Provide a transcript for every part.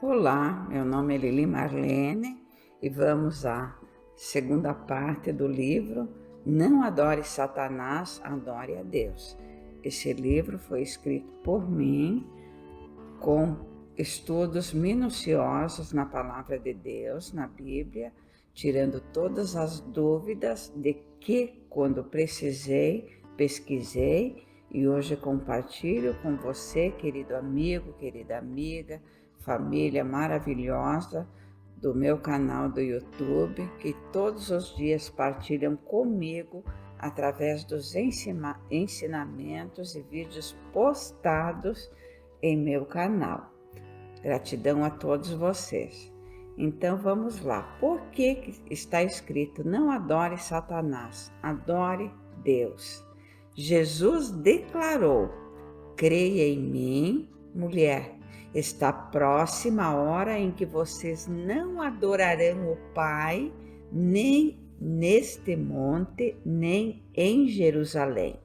Olá, meu nome é Lili Marlene e vamos à segunda parte do livro Não Adore Satanás, Adore a Deus. Esse livro foi escrito por mim com estudos minuciosos na Palavra de Deus, na Bíblia, tirando todas as dúvidas de que, quando precisei, pesquisei e hoje compartilho com você, querido amigo, querida amiga, família maravilhosa do meu canal do YouTube, que todos os dias partilham comigo através dos ensinamentos e vídeos postados em meu canal. Gratidão a todos vocês. Então vamos lá. Por que está escrito não adore Satanás, adore Deus? Jesus declarou: creia em mim, mulher, está próxima a hora em que vocês não adorarão o Pai, nem neste monte, nem em Jerusalém.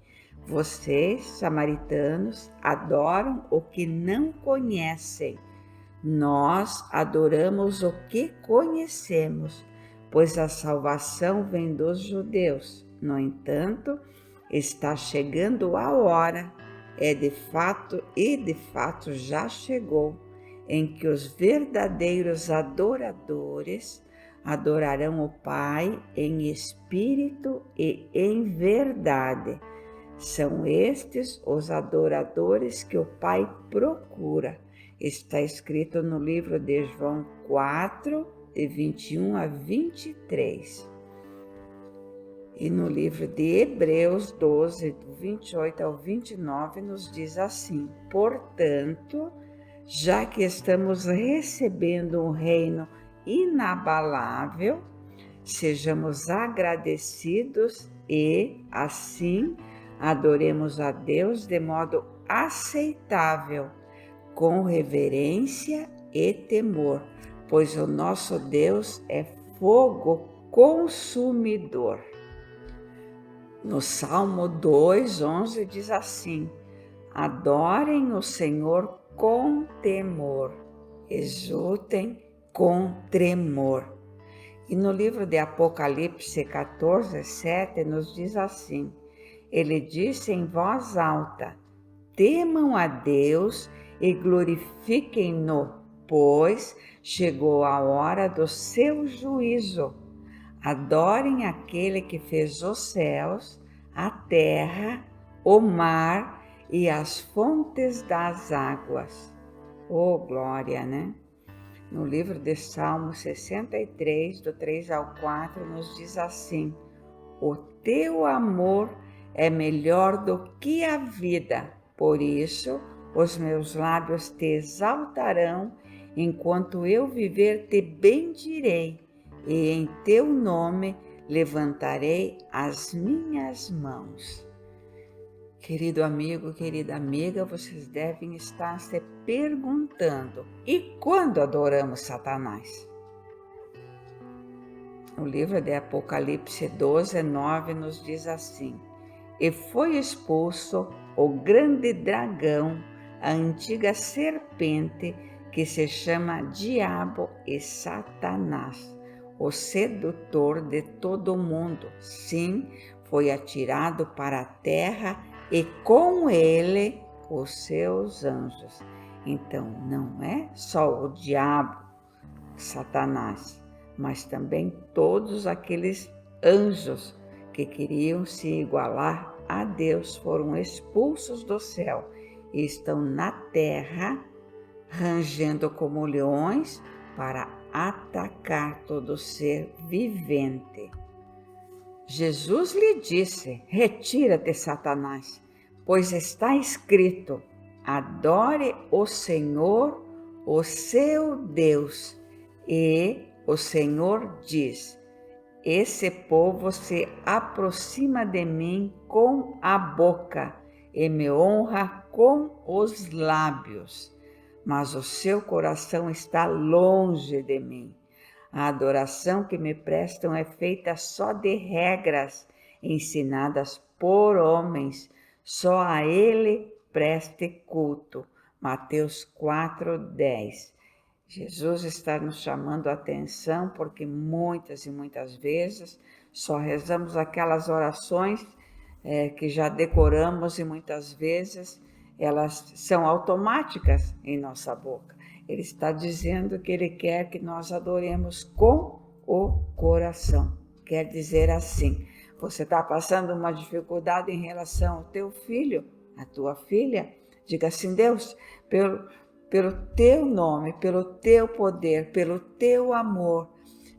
Vocês, samaritanos, adoram o que não conhecem. Nós adoramos o que conhecemos, pois a salvação vem dos judeus. No entanto, está chegando a hora, de fato já chegou, em que os verdadeiros adoradores adorarão o Pai em espírito e em verdade. São estes os adoradores que o Pai procura. Está escrito no livro de João 4, de 21 a 23. E no livro de Hebreus 12, do 28 ao 29, nos diz assim: portanto, já que estamos recebendo um reino inabalável, sejamos agradecidos e, assim, adoremos a Deus de modo aceitável, com reverência e temor, pois o nosso Deus é fogo consumidor. No Salmo 2:11 diz assim: adorem o Senhor com temor, exultem com tremor. E no livro de Apocalipse 14:7 nos diz assim: ele disse em voz alta: temam a Deus e glorifiquem-no, pois chegou a hora do seu juízo. Adorem aquele que fez os céus, a terra, o mar e as fontes das águas. Oh, glória, né? No livro de Salmo 63, do 3 ao 4, nos diz assim: o teu amor é melhor do que a vida, por isso os meus lábios te exaltarão, enquanto eu viver te bendirei, e em teu nome levantarei as minhas mãos. Querido amigo, querida amiga, vocês devem estar se perguntando: e quando adoramos Satanás? O livro de Apocalipse 12:9 nos diz assim: e foi expulso o grande dragão, a antiga serpente, que se chama Diabo e Satanás, o sedutor de todo o mundo. Sim, foi atirado para a terra e com ele os seus anjos. Então, não é só o diabo, Satanás, mas também todos aqueles anjos que queriam se igualar a Deus foram expulsos do céu e estão na terra, rangendo como leões para atacar todo ser vivente. Jesus lhe disse: retira-te, Satanás, pois está escrito: adore o Senhor, o seu Deus. E o Senhor diz: esse povo se aproxima de mim com a boca e me honra com os lábios, mas o seu coração está longe de mim. A adoração que me prestam é feita só de regras ensinadas por homens, só a ele preste culto. Mateus 4:10. Jesus está nos chamando a atenção porque muitas e muitas vezes só rezamos aquelas orações que já decoramos e muitas vezes elas são automáticas em nossa boca. Ele está dizendo que Ele quer que nós adoremos com o coração. Quer dizer assim, você está passando uma dificuldade em relação ao teu filho, a tua filha? Diga assim, Deus, pelo teu nome, pelo teu poder, pelo teu amor,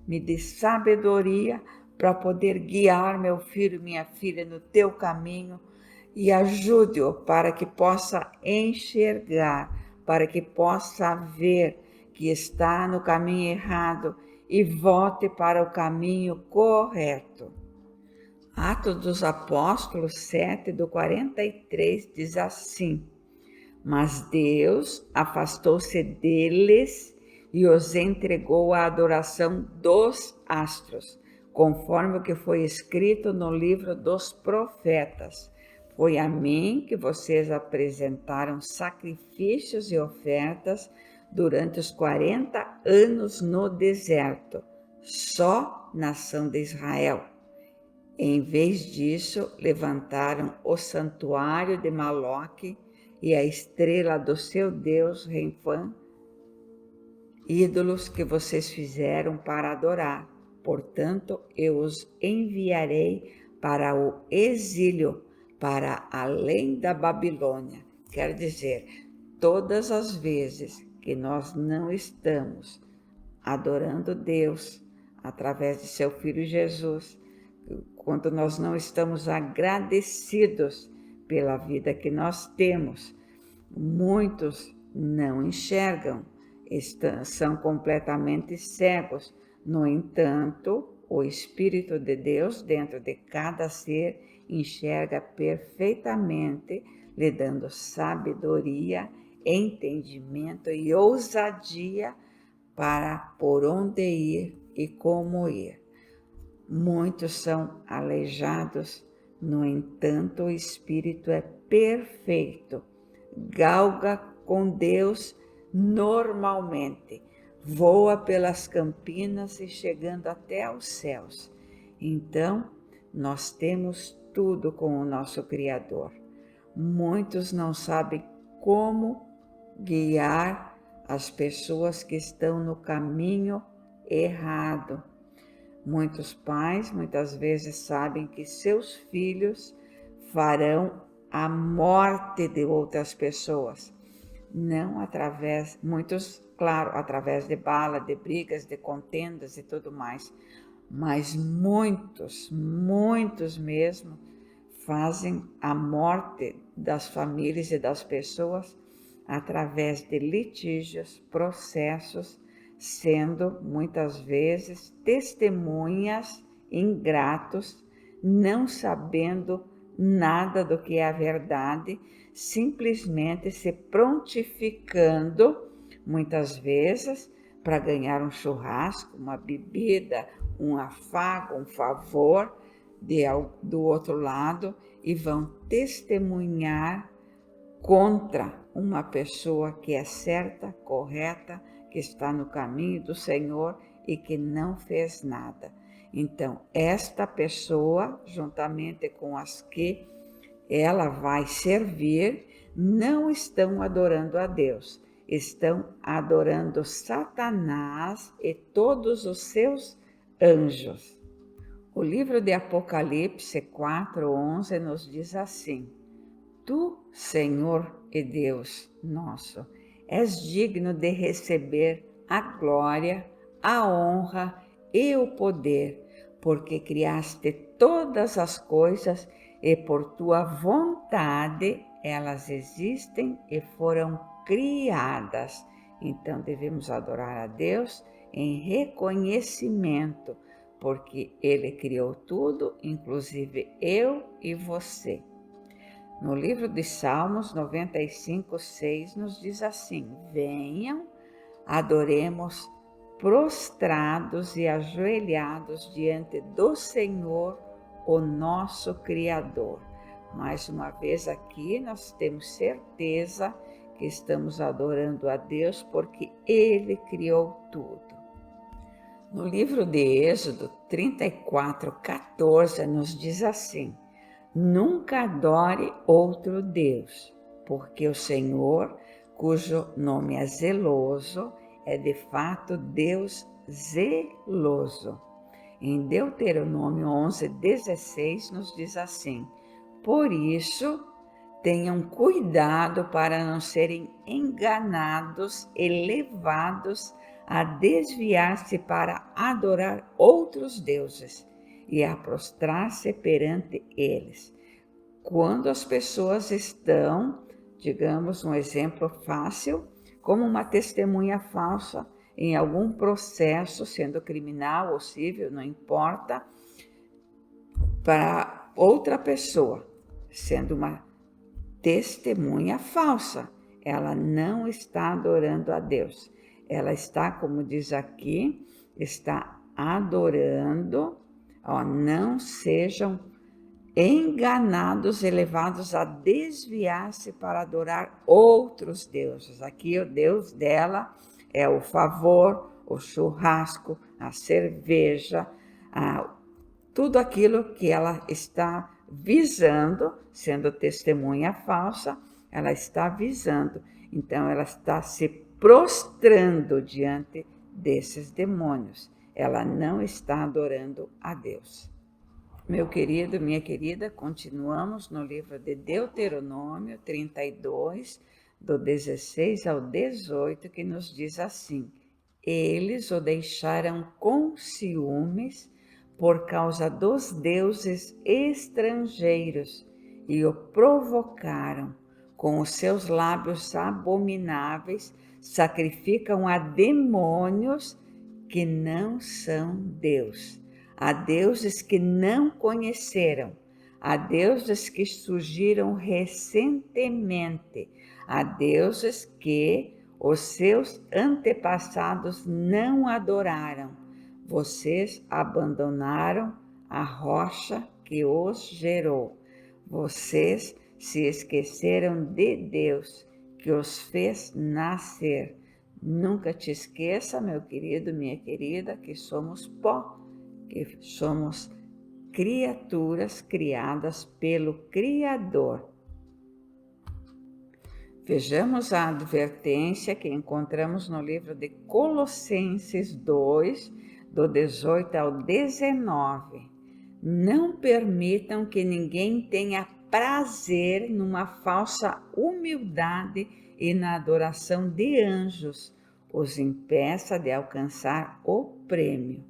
me dê sabedoria para poder guiar meu filho, minha filha no teu caminho e ajude-o para que possa enxergar, para que possa ver que está no caminho errado e volte para o caminho correto. Atos dos Apóstolos 7, do 43, diz assim: mas Deus afastou-se deles e os entregou à adoração dos astros, conforme o que foi escrito no livro dos profetas. Foi a mim que vocês apresentaram sacrifícios e ofertas durante os 40 anos no deserto, só nação de Israel. Em vez disso, levantaram o santuário de Moloque e a estrela do seu Deus Renfã, ídolos que vocês fizeram para adorar. Portanto, eu os enviarei para o exílio, para além da Babilônia. Quer dizer, todas as vezes que nós não estamos adorando Deus através de seu Filho Jesus, quando nós não estamos agradecidos pela vida que nós temos, muitos não enxergam, são completamente cegos. No entanto, o Espírito de Deus dentro de cada ser enxerga perfeitamente, lhe dando sabedoria, entendimento e ousadia para por onde ir e como ir. Muitos são aleijados, no entanto, o Espírito é perfeito, galga com Deus normalmente, voa pelas campinas e chegando até os céus. Então, nós temos tudo com o nosso Criador. Muitos não sabem como guiar as pessoas que estão no caminho errado. Muitos pais, muitas vezes, sabem que seus filhos farão a morte de outras pessoas. Não através, muitos, claro, através de bala, de brigas, de contendas e tudo mais. Mas muitos mesmo, fazem a morte das famílias e das pessoas através de litígios, processos, sendo muitas vezes testemunhas ingratos, não sabendo nada do que é a verdade, simplesmente se prontificando, muitas vezes, para ganhar um churrasco, uma bebida, um afago, um favor do outro lado, e vão testemunhar contra uma pessoa que é certa, correta, que está no caminho do Senhor e que não fez nada. Então, esta pessoa, juntamente com as que ela vai servir, não estão adorando a Deus, estão adorando Satanás e todos os seus anjos. O livro de Apocalipse 4:11 nos diz assim: Tu, Senhor e Deus nosso, és digno de receber a glória, a honra e o poder, porque criaste todas as coisas e por tua vontade elas existem e foram criadas. Então devemos adorar a Deus em reconhecimento, porque Ele criou tudo, inclusive eu e você. No livro de Salmos 95:6 nos diz assim: venham, adoremos prostrados e ajoelhados diante do Senhor, o nosso Criador. Mais uma vez aqui nós temos certeza que estamos adorando a Deus porque Ele criou tudo. No livro de Êxodo 34:14 nos diz assim: nunca adore outro Deus, porque o Senhor, cujo nome é zeloso, é de fato Deus zeloso. Em Deuteronômio 11:16 nos diz assim: por isso, tenham cuidado para não serem enganados e levados a desviar-se para adorar outros deuses e a prostrar-se perante eles. Quando as pessoas estão, digamos, um exemplo fácil, como uma testemunha falsa em algum processo, sendo criminal ou civil, não importa, para outra pessoa, sendo uma testemunha falsa, ela não está adorando a Deus. Ela está, como diz aqui, está adorando, não sejam enganados e levados a desviar-se para adorar outros deuses. Aqui o Deus dela é o favor, o churrasco, a cerveja, tudo aquilo que ela está visando, sendo testemunha falsa, ela está visando. Então ela está se prostrando diante desses demônios. Ela não está adorando a Deus. Meu querido, minha querida, continuamos no livro de Deuteronômio 32, do 16 ao 18, que nos diz assim: eles o deixaram com ciúmes por causa dos deuses estrangeiros e o provocaram. Com os seus lábios abomináveis, sacrificam a demônios que não são Deus, a deuses que não conheceram, a deuses que surgiram recentemente, a deuses que os seus antepassados não adoraram. Vocês abandonaram a rocha que os gerou. Vocês se esqueceram de Deus, que os fez nascer. Nunca te esqueça, meu querido, minha querida, que somos pó, que somos criaturas criadas pelo Criador. Vejamos a advertência que encontramos no livro de Colossenses 2, do 18 ao 19. Não permitam que ninguém tenha prazer numa falsa humildade e na adoração de anjos, os impeça de alcançar o prêmio.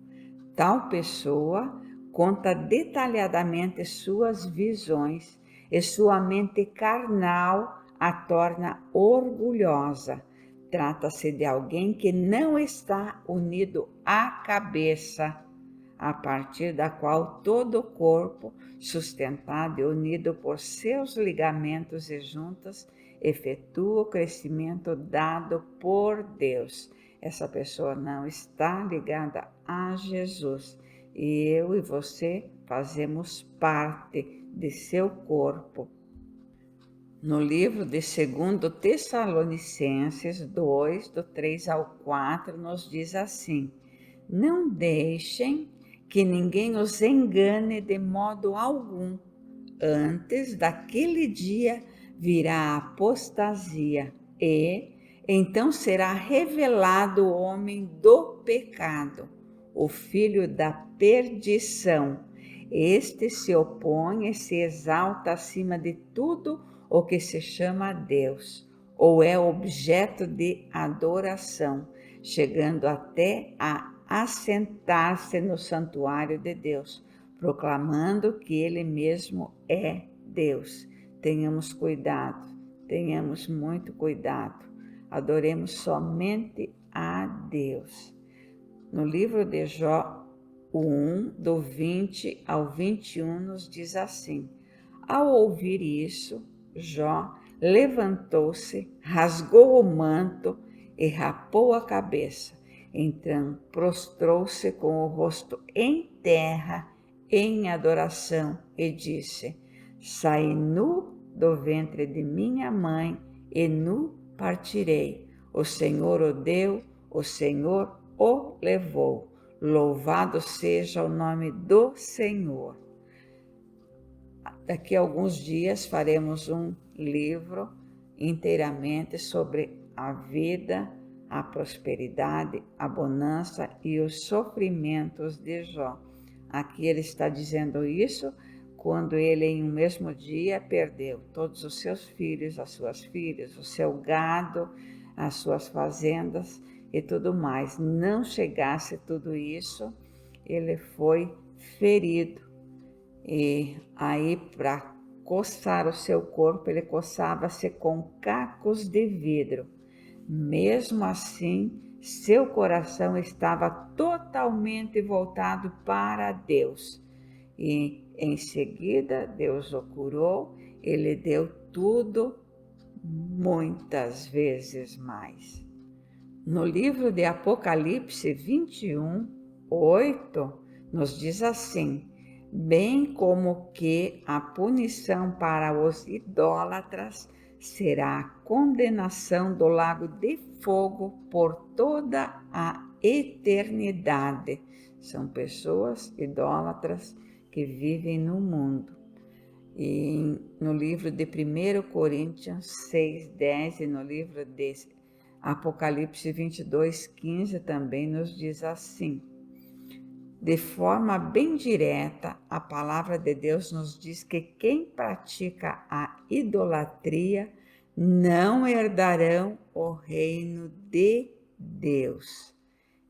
Tal pessoa conta detalhadamente suas visões e sua mente carnal a torna orgulhosa. Trata-se de alguém que não está unido à cabeça, a partir da qual todo o corpo, sustentado e unido por seus ligamentos e juntas, efetua o crescimento dado por Deus. Essa pessoa não está ligada a Jesus. E eu e você fazemos parte de seu corpo. No livro de 2 Tessalonicenses 2, do 3 ao 4, nos diz assim: não deixem que ninguém os engane de modo algum. Antes daquele dia virá a apostasia e então será revelado o homem do pecado, o filho da perdição. Este se opõe e se exalta acima de tudo o que se chama Deus, ou é objeto de adoração, chegando até a assentar-se no santuário de Deus, proclamando que Ele mesmo é Deus. Tenhamos cuidado, tenhamos muito cuidado. Adoremos somente a Deus. No livro de Jó 1, do 20 ao 21, nos diz assim: ao ouvir isso, Jó levantou-se, rasgou o manto e rapou a cabeça. Então prostrou-se com o rosto em terra, em adoração, e disse: saí nu do ventre de minha mãe, e nu partirei. O Senhor o deu, o Senhor o levou. Louvado seja o nome do Senhor. Daqui a alguns dias faremos um livro inteiramente sobre a vida, a prosperidade, a bonança e os sofrimentos de Jó. Aqui ele está dizendo isso quando ele em um mesmo dia perdeu todos os seus filhos, as suas filhas, o seu gado, as suas fazendas e tudo mais. Não chegasse tudo isso, ele foi ferido. E aí, para coçar o seu corpo, ele coçava-se com cacos de vidro. Mesmo assim, seu coração estava totalmente voltado para Deus. E em seguida, Deus o curou, ele deu tudo muitas vezes mais. No livro de Apocalipse 21, 8, nos diz assim: bem como que a punição para os idólatras será a condenação do lago de fogo por toda a eternidade. São pessoas idólatras que vivem no mundo. E no livro de 1 Coríntios 6:10 e no livro de Apocalipse 22:15 também nos diz assim: de forma bem direta, a palavra de Deus nos diz que quem pratica a idolatria não herdarão o reino de Deus.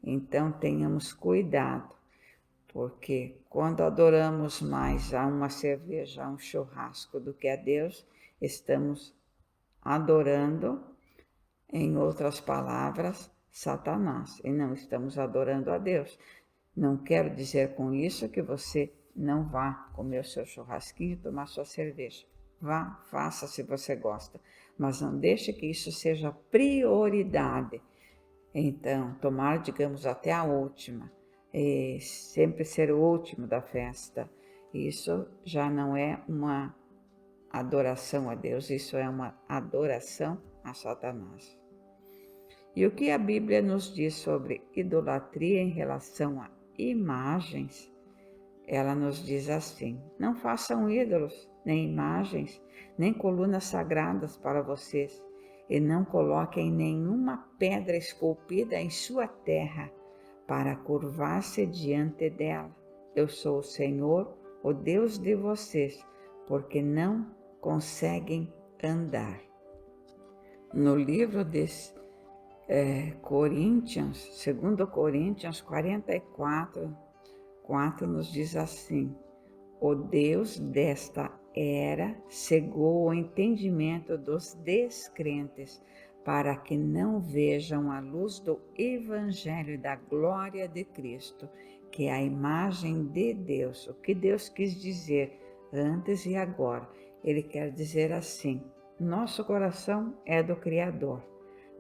Então tenhamos cuidado, porque quando adoramos mais a uma cerveja, a um churrasco do que a Deus, estamos adorando, em outras palavras, Satanás, e não estamos adorando a Deus. Não quero dizer com isso que você não vá comer o seu churrasquinho e tomar sua cerveja. Vá, faça se você gosta, mas não deixe que isso seja prioridade. Então, tomar, digamos, até a última, e sempre ser o último da festa, isso já não é uma adoração a Deus, isso é uma adoração a Satanás. E o que a Bíblia nos diz sobre idolatria em relação a imagens? Ela nos diz assim: não façam ídolos, nem imagens, nem colunas sagradas para vocês, e não coloquem nenhuma pedra esculpida em sua terra, para curvar-se diante dela. Eu sou o Senhor, o Deus de vocês, porque não conseguem andar. No livro de Coríntios, 2 Coríntios 44, 4 nos diz assim: o Deus desta era cegou o entendimento dos descrentes, para que não vejam a luz do Evangelho da glória de Cristo, que é a imagem de Deus. O que Deus quis dizer antes e agora? Ele quer dizer assim: nosso coração é do Criador,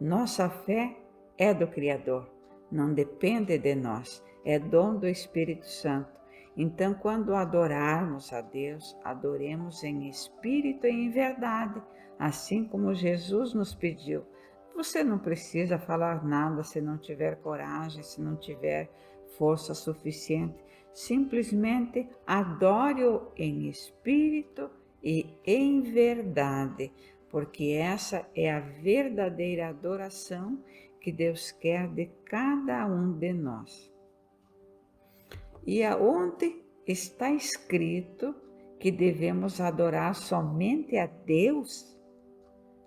nossa fé é do Criador, não depende de nós, é dom do Espírito Santo. Então, quando adorarmos a Deus, adoremos em espírito e em verdade, assim como Jesus nos pediu. Você não precisa falar nada se não tiver coragem, se não tiver força suficiente. Simplesmente adore-o em espírito e em verdade, porque essa é a verdadeira adoração que Deus quer de cada um de nós. E aonde está escrito que devemos adorar somente a Deus?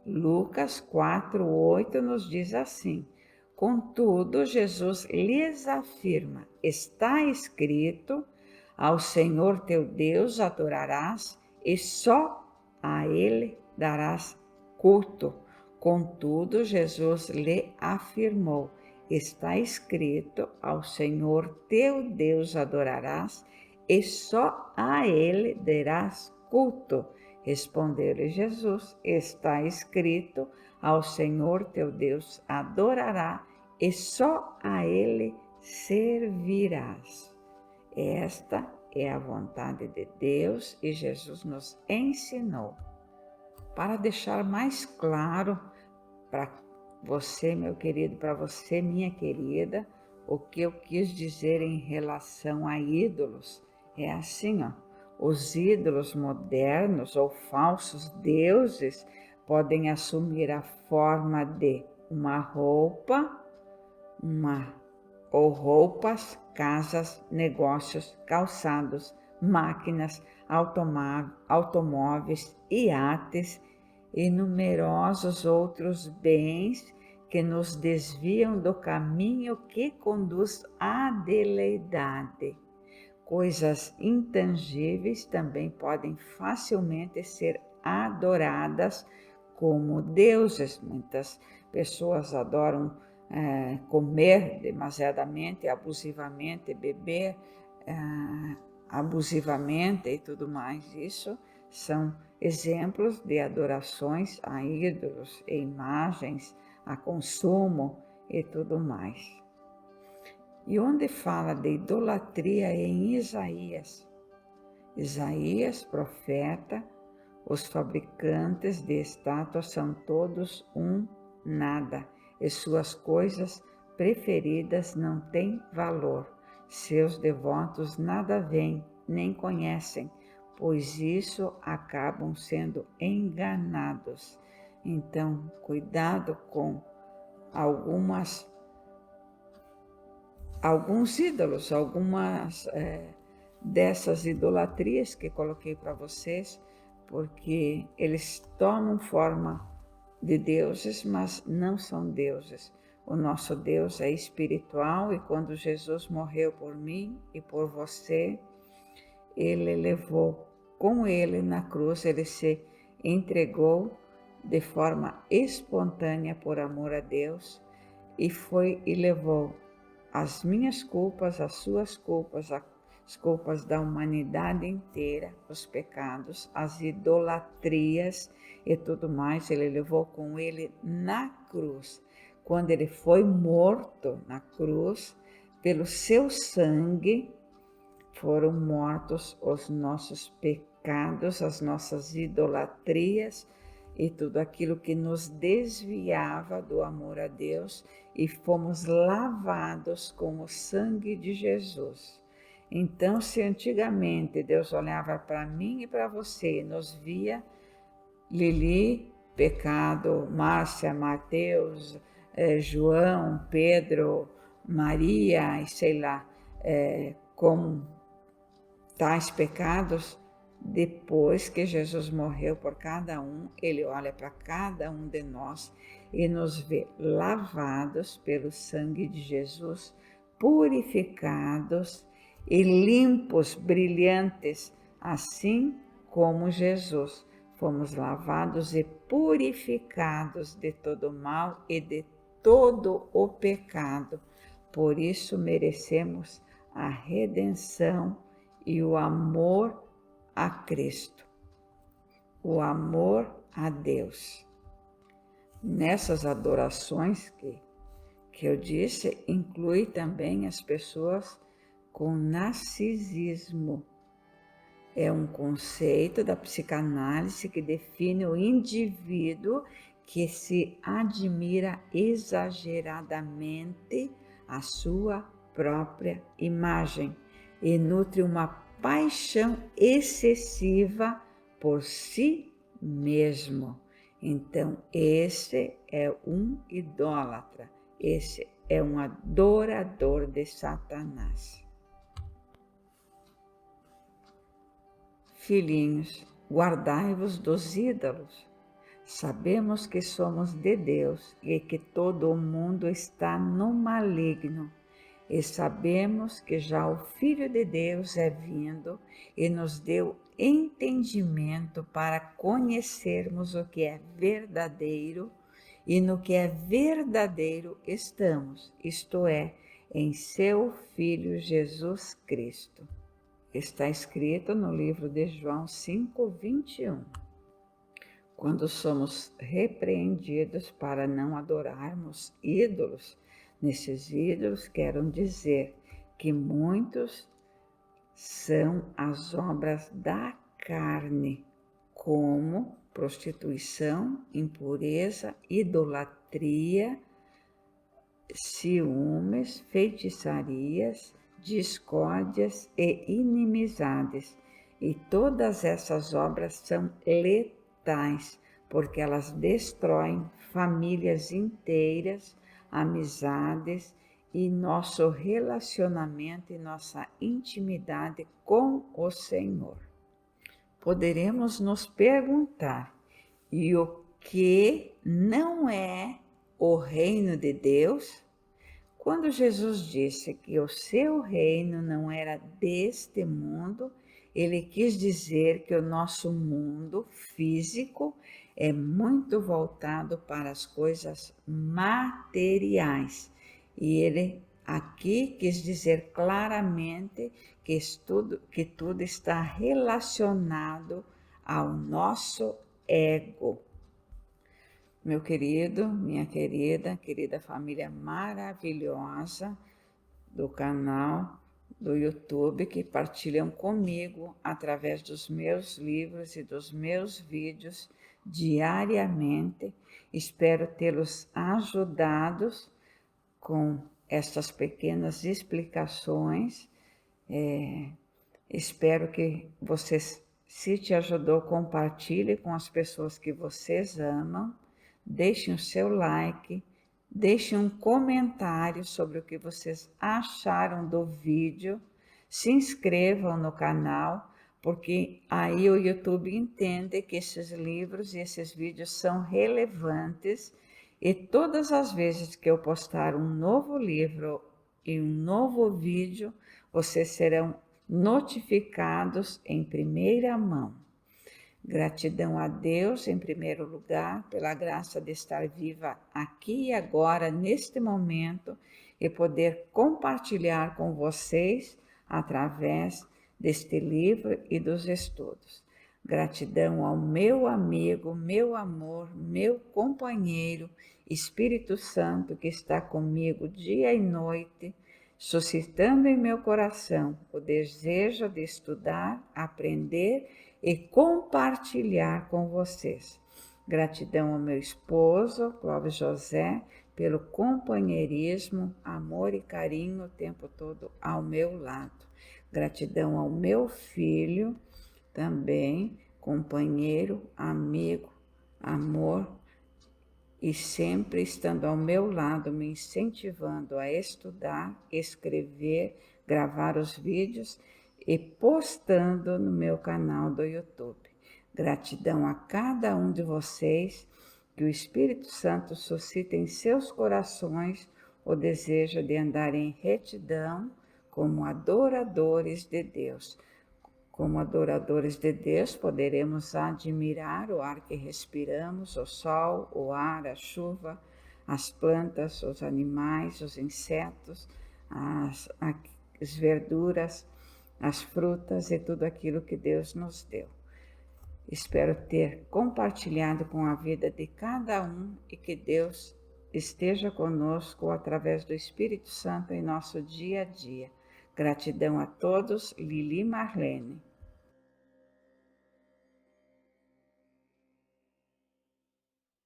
Lucas 4:8 nos diz assim: contudo, Jesus lhes afirma: está escrito, ao Senhor teu Deus adorarás e só a Ele darás culto. Contudo, Jesus lhe afirmou: está escrito, ao Senhor teu Deus adorarás e só a Ele darás culto. Respondeu-lhe Jesus: está escrito, ao Senhor teu Deus adorará e só a Ele servirás. Esta é a vontade de Deus e Jesus nos ensinou. Para deixar mais claro para você, meu querido, para você, minha querida, o que eu quis dizer em relação a ídolos. É assim, ó, os ídolos modernos ou falsos deuses podem assumir a forma de uma roupa, ou roupas, casas, negócios, calçados, máquinas, automóveis, iates e numerosos outros bens que nos desviam do caminho que conduz à deleidade. Coisas intangíveis também podem facilmente ser adoradas como deuses. Muitas pessoas adoram comer demasiadamente, abusivamente, beber abusivamente e tudo mais. Isso são exemplos de adorações a ídolos, e imagens, a consumo e tudo mais. E onde fala de idolatria é em Isaías. Isaías, profeta, os fabricantes de estátuas são todos um nada, e suas coisas preferidas não têm valor. Seus devotos nada veem, nem conhecem, pois isso acabam sendo enganados. Então, cuidado com alguns ídolos, algumas dessas idolatrias que coloquei para vocês, porque eles tomam forma de deuses, mas não são deuses. O nosso Deus é espiritual e quando Jesus morreu por mim e por você, ele levou com ele na cruz, ele se entregou de forma espontânea por amor a Deus e levou as minhas culpas, as suas culpas, as culpas da humanidade inteira, os pecados, as idolatrias e tudo mais, ele levou com ele na cruz. Quando ele foi morto na cruz, pelo seu sangue foram mortos os nossos pecados, as nossas idolatrias e tudo aquilo que nos desviava do amor a Deus, e fomos lavados com o sangue de Jesus. Então, se antigamente Deus olhava para mim e para você e nos via, Lili, pecado, Márcia, Mateus, João, Pedro, Maria e sei lá, como tais pecados, depois que Jesus morreu por cada um, ele olha para cada um de nós e nos vê lavados pelo sangue de Jesus, purificados e limpos, brilhantes, assim como Jesus. Fomos lavados e purificados de todo o mal e de todo o pecado. Por isso merecemos a redenção e o amor a Cristo, o amor a Deus. Nessas adorações que eu disse, inclui também as pessoas com narcisismo. É um conceito da psicanálise que define o indivíduo que se admira exageradamente a sua própria imagem e nutre uma paixão excessiva por si mesmo. Então, esse é um idólatra, esse é um adorador de Satanás. Filhinhos, guardai-vos dos ídolos. Sabemos que somos de Deus e que todo o mundo está no maligno. E sabemos que já o Filho de Deus é vindo e nos deu entendimento para conhecermos o que é verdadeiro, e no que é verdadeiro estamos, isto é, em seu Filho Jesus Cristo. Está escrito no livro de João 5:21. Quando somos repreendidos para não adorarmos ídolos, nesses ídolos quero dizer que muitos são as obras da carne, como prostituição, impureza, idolatria, ciúmes, feitiçarias, discórdias e inimizades. E todas essas obras são letais, porque elas destroem famílias inteiras, amizades e nosso relacionamento e nossa intimidade com o Senhor. Poderemos nos perguntar: e o que não é o reino de Deus? Quando Jesus disse que o seu reino não era deste mundo, ele quis dizer que o nosso mundo físico é muito voltado para as coisas materiais. E ele aqui quis dizer claramente que tudo está relacionado ao nosso ego. Meu querido, minha querida família maravilhosa do canal do YouTube que partilham comigo através dos meus livros e dos meus vídeos diariamente. Espero tê-los ajudados com estas pequenas explicações. Espero que vocês, se te ajudou, compartilhe com as pessoas que vocês amam. Deixem o seu like, deixem um comentário sobre o que vocês acharam do vídeo, se inscrevam no canal, porque aí o YouTube entende que esses livros e esses vídeos são relevantes e todas as vezes que eu postar um novo livro e um novo vídeo, vocês serão notificados em primeira mão. Gratidão a Deus, em primeiro lugar, pela graça de estar viva aqui e agora, neste momento, e poder compartilhar com vocês através deste livro e dos estudos. Gratidão ao meu amigo, meu amor, meu companheiro, Espírito Santo, que está comigo dia e noite, suscitando em meu coração o desejo de estudar, aprender e compartilhar com vocês. Gratidão ao meu esposo, Clóvis José, pelo companheirismo, amor e carinho o tempo todo ao meu lado. Gratidão ao meu filho, também companheiro, amigo, amor, e sempre estando ao meu lado, me incentivando a estudar, escrever, gravar os vídeos e postando no meu canal do YouTube. Gratidão a cada um de vocês, que o Espírito Santo suscite em seus corações o desejo de andar em retidão como adoradores de Deus. Como adoradores de Deus, poderemos admirar o ar que respiramos, o sol, o ar, a chuva, as plantas, os animais, os insetos, as verduras, as frutas e tudo aquilo que Deus nos deu. Espero ter compartilhado com a vida de cada um e que Deus esteja conosco através do Espírito Santo em nosso dia a dia. Gratidão a todos, Lili Marlene.